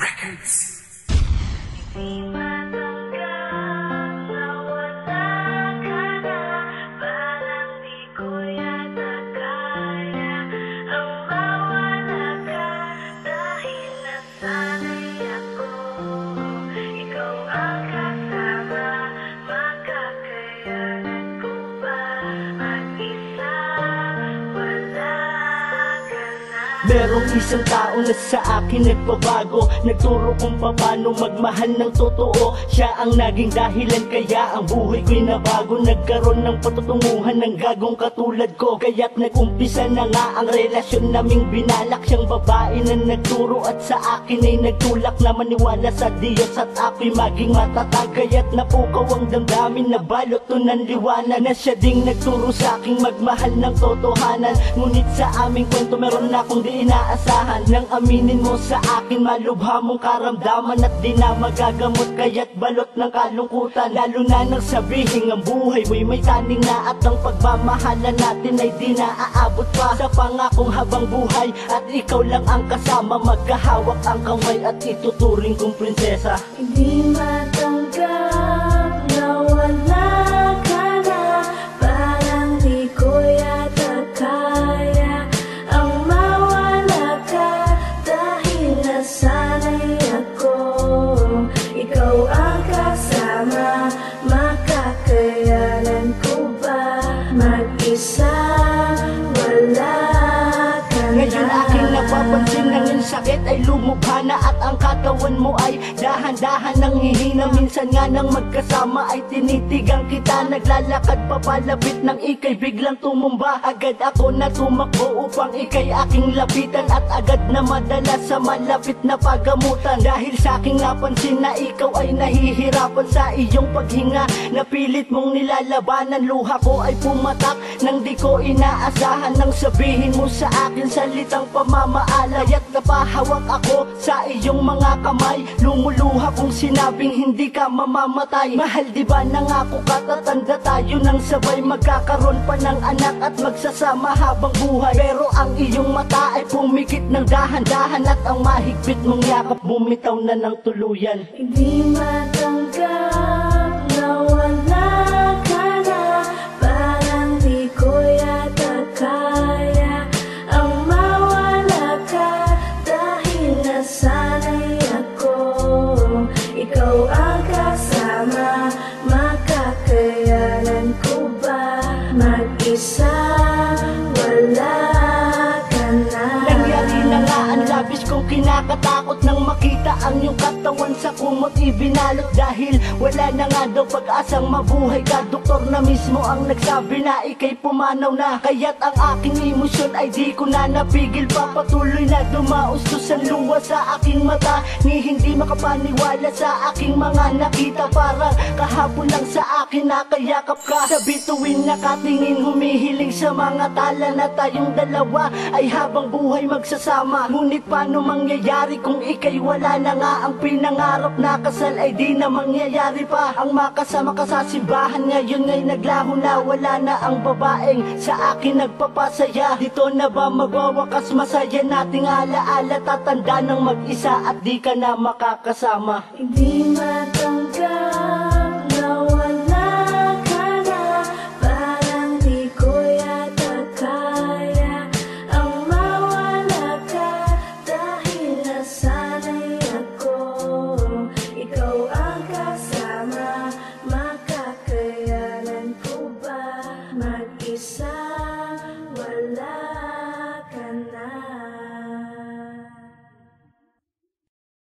Records. Di matanggap na wala ka na, parang di ko yata kaya ang mawala ka, dahil nasanay ako, ikaw ang kasama, makakayanan ko ba mag-isa, wala ka na. Merong isang tao na sa akin nagbabago, nagturo kung paano magmahal ng totoo. Siya ang naging dahilan kaya ang buhay ko'y nabago. Nagkaroon ng patutunguhan ng gagong katulad ko, kaya't nag-umpisa na nga ang relasyon naming binalak. Siyang babae na nagturo at sa akin ay nagtulak na maniwala sa Diyos at ako'y maging matatag. Kaya't napukaw ang damdamin na balot to ng liwanag, na siya ding nagturo sa aking magmahal ng totohanan. Ngunit sa aming kwento meron na akong di inaasahan, nang aminin mo sa akin malubha mong karamdaman at di na magagamot, kaya't balot ng kalungkutan. Lalo na nang sabihin ang buhay mo'y may taning na, at ang pagmamahalan natin ay di na aabot pa sa pangakong habang buhay. At ikaw lang ang kasama, magkahawak ang kamay at ituturing kong prinsesa. Hindi matanggap na wala ka na, parang di ko yata kaya ang mawala ka, dahil nasanay ako, ikaw ang kasama, makakayanan ko ba mag-isa, wala ka na. Ngayon aking napapansin ng iyong sakit ay lumubha na, at ang katawan mo ay dahan-dahan nang hihina. Minsan nga nang magkasama ay tinitigang kita, naglalakad papalapit ng ikay biglang tumumba. Agad ako na tumakbo upang ikay aking lapitan, at agad na madala sa malapit na pagamutan. Dahil sa aking napansin na ikaw ay nahihirapan sa iyong paghinga, napilit mong nilalabanan. Luha ko ay pumatak nang di ko inaasahan, nang sabihin mo sa akin salitang pamamaala. Kaya't napahawak ako sa iyong mga kamay, lumuluha kung sinabing hindi ka mamamatay. Mahal, di ba nangako ka, tatanda tayo nang sabay, magkakaroon pa ng anak at magsasama habang buhay. Pero ang iyong mata ay pumikit ng dahan-dahan, at ang mahigpit mong yakap bumitaw na ng tuluyan. Hindi matanggap na wala ka na, parang di ko yata kaya ang mawala ka, dahil nasanay ako, ikaw ang kasama, makakayanan ko ba mag-isa, wala ka na. Nangyari na nga ang labis kong kinakatakot nang makita ang iyong katawan sa kumot ibinalot. Dahil wala na nga daw pag-asang mabuhay ka, doktor na mismo ang nagsabi na ika'y pumanaw na. Kaya't ang aking emosyon ay di ko na napigil pa, patuloy na dumaustos ang luha sa aking mata, ni hindi makapaniwala sa aking mga nakita. Parang kahapon lang sa akin nakayakap ka, sa bituin nakatingin, humihiling sa mga tala na tayong dalawa ay habang buhay magsasama. Ngunit paano mangyayari kung ika'y wala na nga? Ang pinangarap na kasal ay di na mangyayari pa. Ang makasama ka sa simbahan ngayon ay naglaho na, wala na ang babaeng sa akin nagpapasaya. Dito na ba magwawakas masaya nating alaala, tatanda ng mag-isa at di ka na makakasama? Hindi